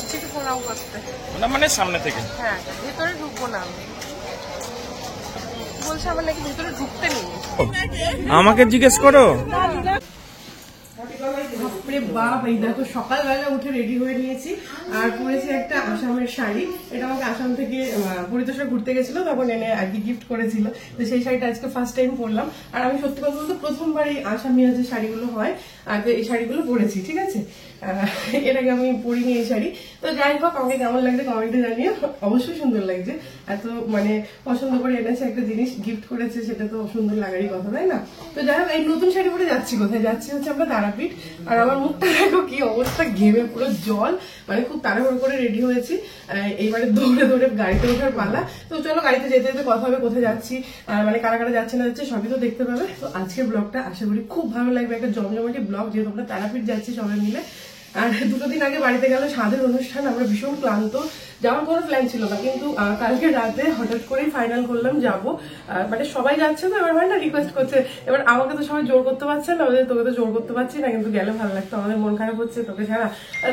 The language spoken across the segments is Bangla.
দিচ্ছি একটু প্রণাম করতে। না মানে সামনে থেকে? হ্যাঁ, ভেতরে ঢুকবো না আমি। বলছে আমার নাকি ভেতরে ঢুকতে নেই। আমাকে জিজ্ঞেস করো। বাপরে বাপ, এই দেখো সকালবেলা উঠে রেডি হয়ে নিয়েছি আর পরেছি একটা আসামের শাড়ি। এটা আমাকে আসাম থেকে পরিতোষে ঘুরতে গেছিল, তখন এনে আর কি গিফট করেছিল। তো সেই শাড়িটা আজকে ফার্স্ট টাইম পরলাম। আর আমি সত্যি কথা বলতে প্রথমবার এই আসামিয়া যে শাড়িগুলো হয় আর এই শাড়িগুলো পরেছি, ঠিক আছে। এর আগে আমি পরিনি এই শাড়ি। তো যাই হোক, আমাকে কেমন লাগছে কমেন্টে জানিয়ে। অবশ্যই সুন্দর লাগছে, এত মানে পছন্দ করে এনেছে একটা জিনিস গিফট করেছে, সেটা তো সুন্দর লাগারই কথা, তাই না? তো যাই হোক, এই নতুন শাড়ি পরে যাচ্ছি। কোথায় যাচ্ছি হচ্ছে আমরা তারাপীঠ। আর আমার মুখটা দেখো কি অবস্থা, ঘেমে পুরো জল, মানে খুব তাড়াহুড়ো করে রেডি হয়েছি। এইবারে দৌড়ে দৌড়ে গাড়িতে ওঠার পালা। তো চলো গাড়িতে যেতে যেতে কথা হবে কোথায় যাচ্ছি, মানে কারা কারা যাচ্ছে না যাচ্ছে সবই তো দেখতে পাবে। তো আজকের ব্লগটা আশা করি খুব ভালো লাগবে, একটা জমজমাটি ব্লগ, যেহেতু আমরা তারাপীঠ যাচ্ছি সবাই মিলে। আর 2 দিন আগে বাড়িতে গেল স্বাদের অনুষ্ঠান, আমরা ভীষণ ক্লান্ত, যাওয়ার কোনো প্ল্যান ছিল না, কিন্তু কালকে রাতে হঠাৎ করেই ফাইনাল করলাম যাবো। মানে সবাই যাচ্ছে তো, এবার হয় না রিকোয়েস্ট করছে, এবার আমাকে তো সবাই জোর করতে পারছে না, তোকে তো জোর করতে পারছি না, কিন্তু গেলে ভালো লাগতো, আমাদের মন খারাপ হচ্ছে তোকে ছাড়া।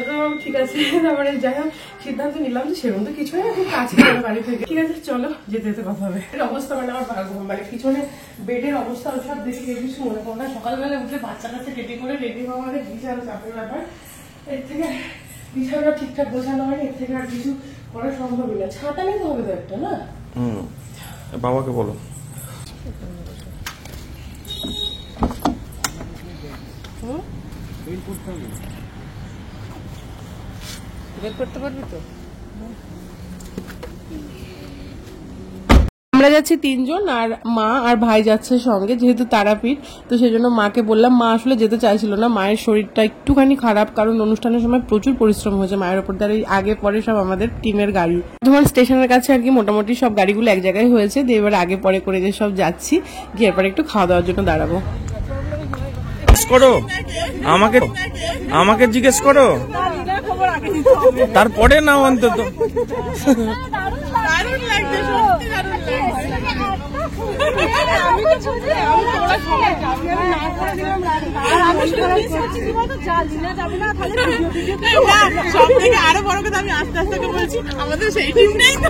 তো ঠিক আছে, তারপরে যাই হোক সিদ্ধান্ত নিলাম যে সেরকম তো কিছুই না, খুব কাছে বাড়ি থেকে। ঠিক আছে চলো যেতে যেতে কথা হবে। এর অবস্থা মানে আমার মানে পিছনে বেডের অবস্থা ওসব দেখে কিছু মনে করো না। সকালবেলা উঠে বাচ্চা কাছে রেডি করে রেডি হওয়া মানে বিশাল চাপের ব্যাপার। এর থেকে বিছানা ঠিকঠাক গোছানো হয়নি, এর থেকে আর কিছু করা সম্ভবই না। ছাতা নিতে হবে তো একটা, না? বাবাকে বলো। বের করতে পারবি তো? আমরা যাচ্ছি 3 জন, আর মা আর ভাই যাচ্ছে সঙ্গে, যেহেতু তারাপীঠ। তো সেই জন্য মাকে বললাম, মা আসলে যেতে চাইছিল না, মায়ের শরীরটা একটুখানি খারাপ, কারণ অনুষ্ঠানের সময় প্রচুর পরিশ্রম হয়েছে মায়ের ওপর। তার আগে পরে সব আমাদের টিমের গাড়ি, ধরুন স্টেশনের কাছে আর কি মোটামুটি সব গাড়িগুলো এক জায়গায় হয়েছে। দিয়ে এবার আগে পরে করে যে সব যাচ্ছি, গিয়ে এরপরে একটু খাওয়া দাওয়ার জন্য দাঁড়াবো। করো আমাকে জিজ্ঞেস করো, তারপরে নাও অন্তত। আরো বড় কথা, আমি আস্তে আস্তে বলছি আমাদের সেই টিম নেই তো,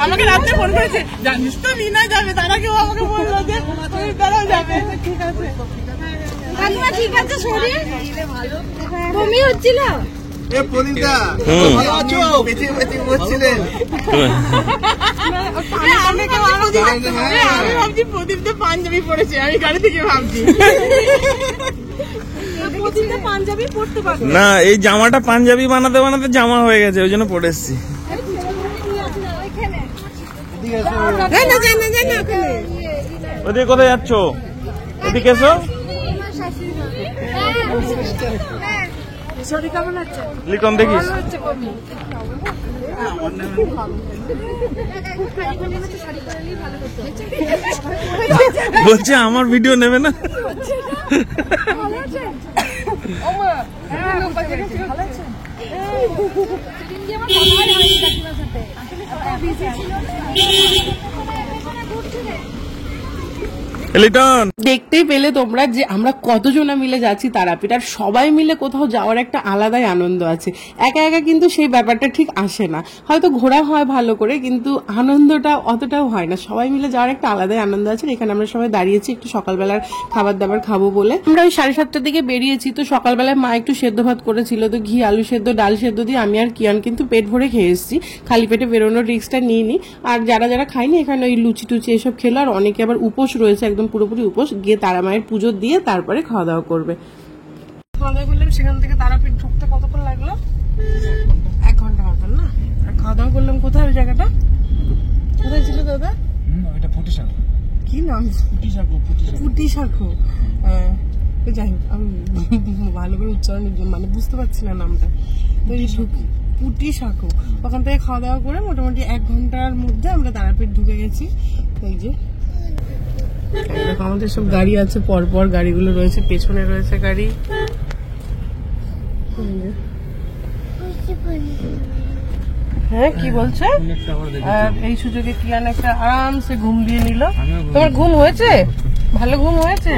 আমাকে রাত্রে ফোন করেছে, জানিস তো মিনা যাবে, তারা কেউ আমাকে বললো যে তারাও যাবে। ঠিক আছে ঠিক আছে, শরীর বমি হচ্ছিল। আমি ভাবছি প্রদীপ তো পাঞ্জাবি পড়েছে, আমি গাড়ি থেকে ভাবছি পাঞ্জাবি পড়তে পারবো না, এই জামাটা পাঞ্জাবি বানাতে বানাতে জামা হয়ে গেছে, ওই জন্য পরে এসছি। ওদিকে কোথায় যাচ্ছ? এদিকে এসো। লিটন দেখিস, বলছে আমার ভিডিও নেবে না। দেখতেই পেলে তোমরা যে আমরা কতজনা মিলে যাচ্ছি তারাপীঠ, আর সবাই মিলে কোথাও যাওয়ার একটা আলাদাই আনন্দ আছে। একা একা কিন্তু সেই ব্যাপারটা ঠিক আসে না, হয়তো ঘোরা হয় ভালো করে, কিন্তু আনন্দটা অতটাও হয় না। সবাই মিলে যাওয়ার একটা আলাদাই আনন্দ আছে। এখানে আমরা সবাই দাঁড়িয়েছি একটু সকালবেলার খাবার দাবার খাবো বলে। আমরা ওই 7:30টার দিকে বেরিয়েছি। তো সকালবেলায় মা একটু সেদ্ধ ভাত করেছিল, তো ঘি আলু সেদ্ধ ডাল সেদ্ধ দিয়ে আমি আর কিয়ান কিন্তু পেট ভরে খেয়ে এসেছি, খালি পেটে বেরোনোর রিস্কটা নিইনি। আর যারা যারা খাইনি এখানে ওই লুচি টুচি এসব খেলো, আর অনেকে আবার উপোস রয়েছে, একদম পুরোপুরি উপোস, গিয়ে তারা মায়ের পুজো দিয়ে তারপরে খাওয়া দাওয়া করবে। খাওয়া দাওয়া করলাম, সেখান থেকে তারাপীঠ ঢুকতে কতক্ষণ লাগলো? 1 ঘন্টা মতন না। আর খাওয়া দাওয়া করলাম কোথায়? ওই জায়গাটা কোথায় ছিল দাদা? কি নাম? পুটি শাঁখো। যাই হোক, আমি ভালো করে উচ্চারণ মানে বুঝতে পারছি না নামটা। তো এই পুটি শাঁখো, ওখান থেকে খাওয়া দাওয়া করে মোটামুটি 1 ঘন্টার মধ্যে আমরা তারাপীঠ ঢুকে গেছি। এই যে আমাদের সব গাড়ি আছে, পরপর গাড়িগুলো রয়েছে, পেছনে রয়েছে গাড়ি। হ্যাঁ কি বলছে? এই সুযোগে কিয়ান একটা আরামসে ঘুম দিয়ে নিল। তোমার ঘুম হয়েছে? ভালো ঘুম হয়েছে?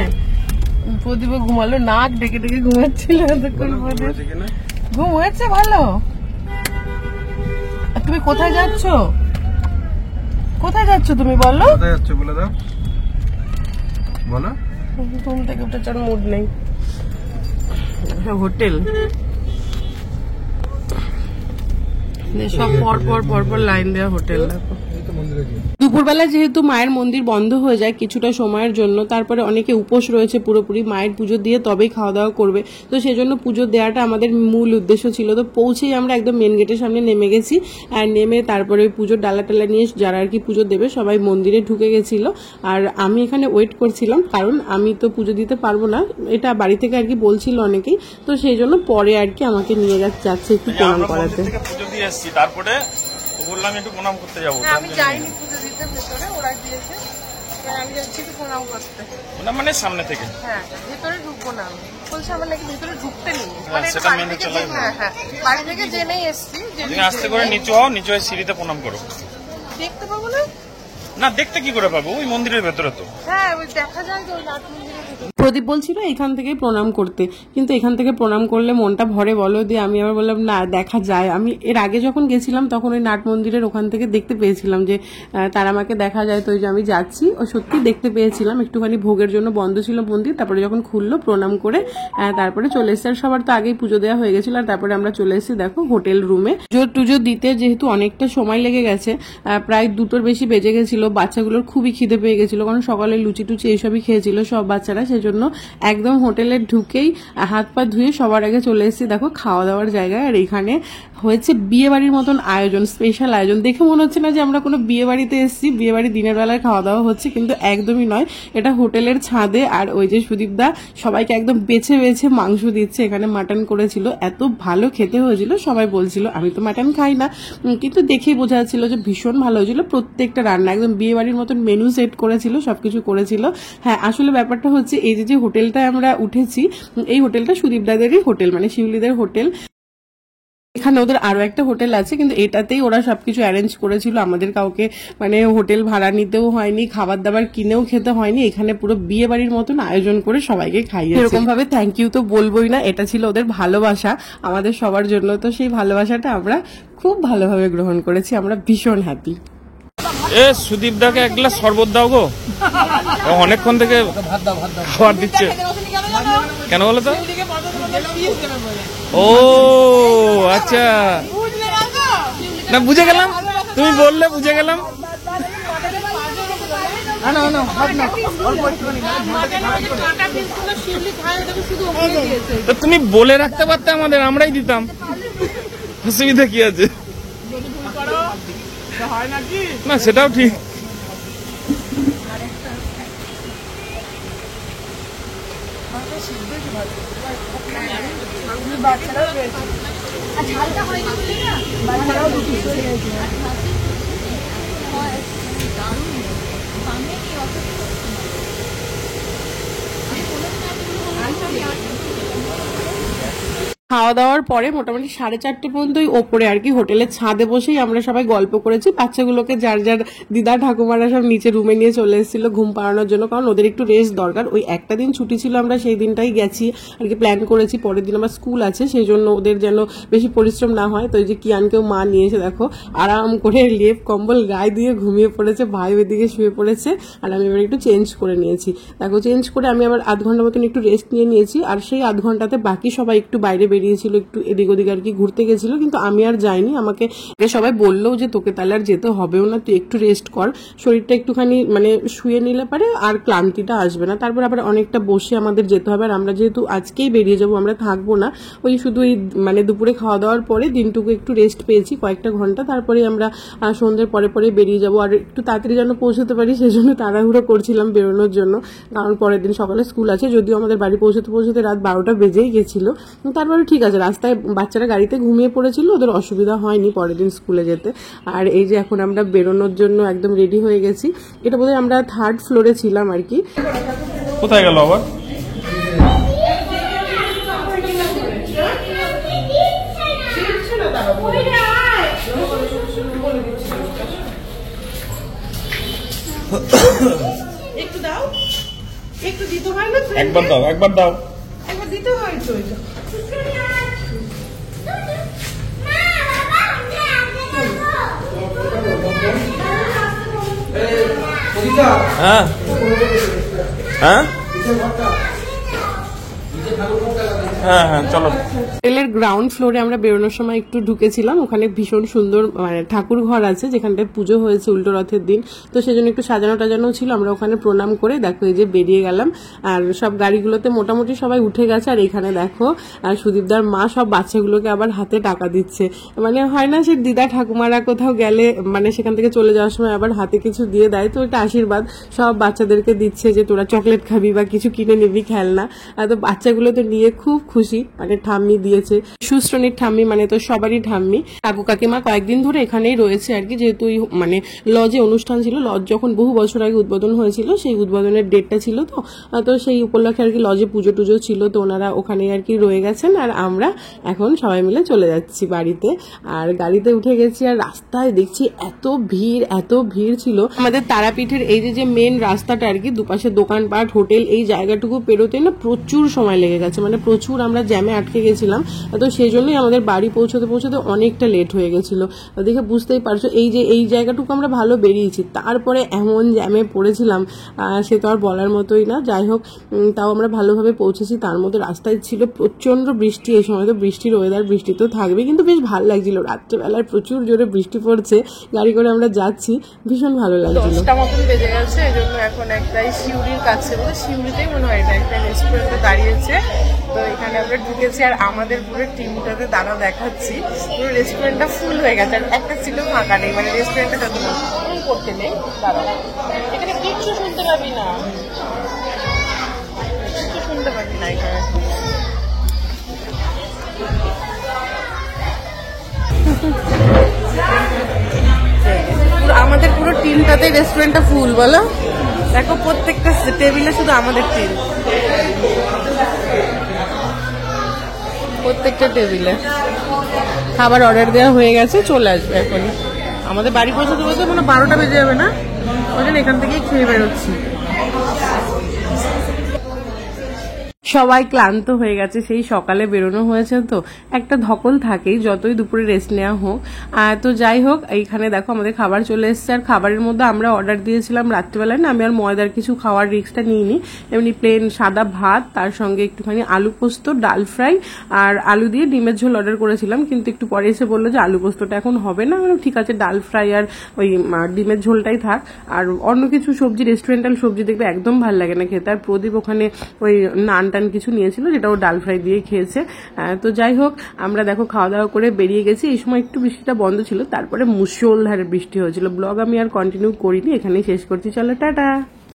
প্রদীপ ঘুমালো, নাক ডেকে ডেকে ঘুমাচ্ছিল এতক্ষণ। ঘুম হয়েছে ভালো? তুমি কোথায় যাচ্ছ? কোথায় যাচ্ছ তুমি বলো? কোথায় যাচ্ছ বলে দাও, বলো। ঘুম থেকে উঠে চার মুড নেই। হোটেল সব পর লাইন দেওয়া হোটেল। দেখো দুপুরবেলা যেহেতু মায়ের মন্দির বন্ধ হয়ে যায় কিছুটা সময়ের জন্য, তারপরে অনেকে উপোস রয়েছে পুরোপুরি, মায়ের পুজো দিয়ে তবেই খাওয়া দাওয়া করবে, তো সেজন্য পুজো দেওয়াটা আমাদের মূল উদ্দেশ্য ছিল। তো পৌঁছেই আমরা একদম মেন গেটের সামনে নেমে গেছি, আর নেমে তারপরে ওই পুজোর ডালা টালা নিয়ে যারা আর কি পুজো দেবে সবাই মন্দিরে ঢুকে গেছিল। আর আমি এখানে ওয়েট করছিলাম, কারণ আমি তো পুজো দিতে পারবো না, এটা বাড়ি থেকে আর কি বলছিল অনেকেই, তো সেই জন্য পরে আর কি আমাকে নিয়ে যাচ্ছে একটু প্রণাম করাতে। পুজো দিয়ে এসেছি, তারপরে বললাম একটু প্রণাম করতে যাবো। আমি যাইনি পুজো দিতে, ভেতরে ওরা দিয়েছে, আমি যাচ্ছি একটু প্রণাম করতে। মানে সামনে থেকে? হ্যাঁ, ভেতরে ঢুকবো না, আমি বলছি আমার নাকি ভেতরে ঢুকতে নেই। সেটা মেনে চলে। হ্যাঁ, বাড়ি থেকে জেনেই এসছি। আস্তে করে নিচু হও, নিচু হয়ে সিঁড়িতে প্রণাম করো। দেখতে পাবো না? না, দেখতে কি করে পাবো, ওই মন্দিরের ভেতরে তো। হ্যাঁ, ওই দেখা যায় তো, ওই নাট মন্দিরের ভেতরে। প্রদীপ বলছিল এখান থেকে প্রণাম করতে, কিন্তু এখান থেকে প্রণাম করলে মনটা ভরে বলো, দিয়ে আমি আবার বললাম না দেখা যায়। আমি এর আগে যখন গেছিলাম তখন ওই নাট মন্দিরের ওখান থেকে দেখতে পেয়েছিলাম যে তারা আমাকে দেখা যায়, তো ওই যে আমি যাচ্ছি ও সত্যি দেখতে পেয়েছিলাম। একটুখানি ভোগের জন্য বন্ধ ছিল মন্দির, তারপরে যখন খুললো প্রণাম করে তারপরে চলে এসেছি। আর সবার তো আগেই পুজো দেওয়া হয়ে গেছিল, আর তারপরে আমরা চলে এসেছি দেখো হোটেল রুমে। পুজো দিতে যেহেতু অনেকটা সময় লেগে গেছে, প্রায় 2টোর বেশি বেজে গেছিল, বাচ্চাগুলোর খুবই খিদে পেয়ে গেছিল, কারণ সকালে লুচি টুচি এইসবই খেয়েছিল সব বাচ্চারা, সেজন্য একদম হোটেলে ঢুকেই হাত পা ধুয়ে সবার আগে চলে এসেছি দেখো খাওয়া দাওয়ার জায়গায়। আর এখানে হয়েছে বিয়ে বাড়ির মতন আয়োজন, স্পেশাল আয়োজন। দেখে মনে হচ্ছে না যে আমরা কোনো বিয়ে বাড়িতে এসেছি, বিয়ে বাড়ি দিনের বেলায় খাওয়া দাওয়া হচ্ছে, কিন্তু একদমই নয়, এটা হোটেলের ছাদে। আর ওই যে সুদীপদা সবাইকে একদম বেছে বেছে মাংস দিচ্ছে, এখানে মাটন করেছিল, এত ভালো খেতে হয়েছিল, সবাই বলছিল। আমি তো মাটন খাই না, কিন্তু দেখেই বোঝা যাচ্ছিল যে ভীষণ ভালো হয়েছিল প্রত্যেকটা রান্না, একদম বিয়ে বাড়ির মতন মেনু সেট করেছিল, সবকিছু করেছিল। হ্যাঁ, আসলে ব্যাপারটা হচ্ছে এই যে হোটেলটায় আমরা উঠেছি, এই হোটেলটা সুদীপদাদেরই হোটেল, মানে শিউলিদের হোটেল। এখানে ওদের আরো একটা হোটেল আছে, কিন্তু এটাতেই ওরা সবকিছু অ্যারেঞ্জ করেছিল, আমাদের কাউকে মানে হোটেল ভাড়া নিতেও হয়নি, খাবার দাবার কিনেও খেতে হয়নি, এখানে পুরো বিয়ে বাড়ির মতন আয়োজন করে সবাইকে খাইয়েছে। এরকম ভাবে থ্যাংক ইউ তো বলবোই না, এটা ছিল ওদের ভালোবাসা আমাদের সবার জন্য, তো সেই ভালোবাসাটা আমরা খুব ভালোভাবে গ্রহণ করেছি, আমরা ভীষণ হ্যাপি। এ সুদীপ দাকে এক গ্লাস শরবত দাও গো, অনেকক্ষণ থেকে খাবার দিচ্ছে। কেন বলো তো? ও আচ্ছা, না বুঝে গেলাম, তুমি বললে বুঝে গেলাম। তুমি বলে রাখতে পারতে আমাদের, আমরাই দিতাম, অসুবিধা কি আছে? না সেটাও ঠিক। খাওয়া দাওয়ার পরে মোটামুটি 4:30 পর্যন্তই ওপরে আর কি হোটেলের ছাদে বসেই আমরা সবাই গল্প করেছি। বাচ্চাগুলোকে যার যার দিদা ঠাকুমারা সব নিচে রুমে নিয়ে চলে এসেছিল ঘুম পাড়ানোর জন্য, কারণ ওদের একটু রেস্ট দরকার। ওই একটা দিন ছুটি ছিল, আমরা সেই দিনটাই গেছি আর কি, প্ল্যান করেছি পরের দিন আমার স্কুল আছে, সেই জন্য ওদের যেন বেশি পরিশ্রম না হয়। তো এই যে কিয়ানকেও মা নিয়েছে, দেখো আরাম করে লেপ কম্বল গায়ে দিয়ে ঘুমিয়ে পড়েছে, ভাই ওইদিকে শুয়ে পড়েছে, আর আমি এবার একটু চেঞ্জ করে নিয়েছি। দেখো চেঞ্জ করে আমি আবার আধ ঘন্টা মতন একটু রেস্ট নিয়ে নিয়েছি, আর সেই আধ ঘন্টাতে বাকি সবাই একটু বাইরে বেরিয়েছিল, একটু এদিক ওদিক আর কি ঘুরতে গেছিল, কিন্তু আমি আর যাইনি। আমাকে সবাই বললো যে তোকে তাহলে আর যেতে হবেও না, তুই একটু রেস্ট কর, শরীরটা একটুখানি মানে শুয়ে নিলে পারে আর ক্লান্তিটা আসবে না। তারপর আবার অনেকটা বসে আমাদের যেতে হবে, আর আমরা যেহেতু আজকেই বেরিয়ে যাবো, আমরা থাকবো না, ওই শুধু এই মানে দুপুরে খাওয়া দাওয়ার পরে দিনটুকু একটু রেস্ট পেয়েছি কয়েকটা ঘন্টা, তারপরে আমরা সন্ধ্যের পরে পরে বেরিয়ে যাবো। আর একটু তাড়াতাড়ি যেন পৌঁছতে পারি সেজন্য তাড়াহুড়ো করছিলাম বেরোনোর জন্য, কারণ পরের দিন সকালে স্কুল আছে। যদিও আমাদের বাড়ি পৌঁছতে পৌঁছতে রাত 12টা বেজেই গেছিল, তারপরে ঠিক আছে, রাস্তায় বাচ্চারা গাড়িতে ঘুমিয়ে পড়েছিল, ওদের অসুবিধা হয়নি পরের দিন স্কুলে যেতে। আর এই যে এখন আমরা বেরোনোর জন্য একদম রেডি হয়ে গেছি। এটা বোধহয় আমরা 3rd ফ্লোরে ছিলাম আর কি। কোথায় গেল আবার? একটু দাও, একটু দিতে হয় না? একবার দাও, একবার দাও। একবার দিতে হয় তো। এটা হ্যাঁ হ্যাঁ হ্যাঁ হ্যাঁ চলো। হোটেলের গ্রাউন্ড ফ্লোরে আমরা বেরোনোর সময় একটু ঢুকেছিলাম, ওখানে ভীষণ সুন্দর মানে ঠাকুর ঘর আছে যেখানটায় পুজো হয়েছে উল্টো রথের দিন, তো সেজন্য একটু সাজানো টাজানো ছিল। আমরা ওখানে প্রণাম করে দেখো এই যে বেরিয়ে গেলাম, আর সব গাড়িগুলোতে মোটামুটি সবাই উঠে গেছে। আর এখানে দেখো আর সুদীপদার মা সব বাচ্চাগুলোকে আবার হাতে টাকা দিচ্ছে, মানে হয় না সে দিদা ঠাকুমারা কোথাও গেলে মানে সেখান থেকে চলে যাওয়ার সময় আবার হাতে কিছু দিয়ে দেয়, তো এটা আশীর্বাদ সব বাচ্চাদেরকে দিচ্ছে যে তোরা চকলেট খাবি বা কিছু কিনে নিবি খেলনা। তো বাচ্চাগুলো তো নিয়ে খুব খুশি, মানে ঠাম্মি দিয়েছে, সুশ্রণীর ঠাম্মি মানে তো সবারই ঠাম্মি। কাকু কাকিমা কয়েকদিন ধরে এখানেই রয়েছে আর কি, যেহেতু মানে লজে অনুষ্ঠান ছিল, লজ যখন বহু বছর আগে উদ্বোধন হয়েছিল সেই উদ্বোধনের ডেটটা ছিল, তো সেই উপলক্ষে আর কি লজে পুজো টুজো ছিল, তো ওনারা ওখানে আর কি রয়ে গেছেন। আর আমরা এখন সবাই মিলে চলে যাচ্ছি বাড়িতে। আর গাড়িতে উঠে গেছি, আর রাস্তায় দেখছি এত ভিড় ছিল। আমাদের তারাপীঠের এই যে মেন রাস্তাটা আর কি, দুপাশে দোকানপাট হোটেল, এই জায়গাটুকু পেরোতে না প্রচুর সময় লেগে গেছে, মানে প্রচুর আমরা জ্যামে আটকে গেছিলাম। তো সেই জন্যই আমাদের বাড়ি পৌঁছতে অনেকটা লেট হয়ে গেছিল। দেখে বুঝতেই পারছো এই জায়গাটুকু আমরা ভালো বেরিয়েছি, তারপরে এমন জ্যামে পড়েছিলাম সে তো আর বলার মতোই না। যাই হোক তাও আমরা ভালোভাবে পৌঁছেছি। তার মধ্যে রাস্তায় ছিল প্রচন্ড বৃষ্টি, এই সময় তো বৃষ্টির ওয়েদার, বৃষ্টি তো থাকবে, কিন্তু বেশ ভালো লাগছিল। রাত্রেবেলায় প্রচুর জোরে বৃষ্টি পড়ছে, গাড়ি করে আমরা যাচ্ছি, ভীষণ ভালো লাগছিল। 10টা মতন বেজে গেছে, এই জন্য এখন একটাই শিউরির কাছে, শিউরিতেই মনে হয় এটা একটা রেস্টুরেন্টে দাঁড়িয়েছে, তো এখানে আমরা ঢুকেছি। আর আমাদের পুরো টিমটাতে দাঁড়া দেখাচ্ছি, পুরো রেস্টুরেন্টটা ফুল হয়ে গেছে, আর একটা ছিল ফাঁকা নেই, মানে রেস্টুরেন্টটা যত করতে নেই। দাঁড়া, এখানে কিচ্ছু শুনতে পাবি না, কিচ্ছু শুনতে পাবি না এখানে। আমাদের পুরো টিমটাতে রেস্টুরেন্টটা ফুল, বলো দেখো প্রত্যেকটা টেবিলে শুধু আমাদের টিম, প্রত্যেকটা টেবিলে খাবার অর্ডার দেওয়া হয়ে গেছে, চলে আসবে এখনই। আমাদের বাড়ি পৌঁছাতে বলতে মানে 12টা বেজে যাবে না, ওই জন্য এখান থেকেই খেয়ে বেরোচ্ছি। সবাই ক্লান্ত হয়ে গেছে, সেই সকালে বেরোনো হয়েছে, তো একটা ধকল থাকেই যতই দুপুরে রেস্ট নেওয়া হোক। তো যাই হোক এইখানে দেখো আমাদের খাবার চলে এসেছে। আর খাবারের মধ্যে আমরা অর্ডার দিয়েছিলাম রাত্রিবেলায় না, আমি আর ময়দার কিছু খাওয়ার রিস্কটা নিইনি, এমনি প্লেন সাদা ভাত, তার সঙ্গে একটুখানি আলু পোস্ত, ডাল ফ্রাই আর আলু দিয়ে ডিমের ঝোল অর্ডার করেছিলাম, কিন্তু একটু পরে এসে বললো যে আলু পোস্তটা এখন হবে না। ঠিক আছে, ডাল ফ্রাই আর ওই ডিমের ঝোলটাই থাক, আর অন্য কিছু সবজি, রেস্টুরেন্টাল সবজি দেখবে একদম ভালো লাগে না খেতে। আর প্রদীপ ওখানে ওই নান কিছু নিয়েছিল, যেটা ও ডাল ফ্রাই দিয়ে খেয়েছে। তো যাই হোক আমরা দেখো খাওয়া দাওয়া করে বেরিয়ে গেছি। এই সময় একটু বৃষ্টিটা বন্ধ ছিল, তারপরে মুষলধারে বৃষ্টি হয়েছিল। ব্লগ আমি আর কন্টিনিউ করিনি, এখানেই শেষ করছি, চলো টাটা।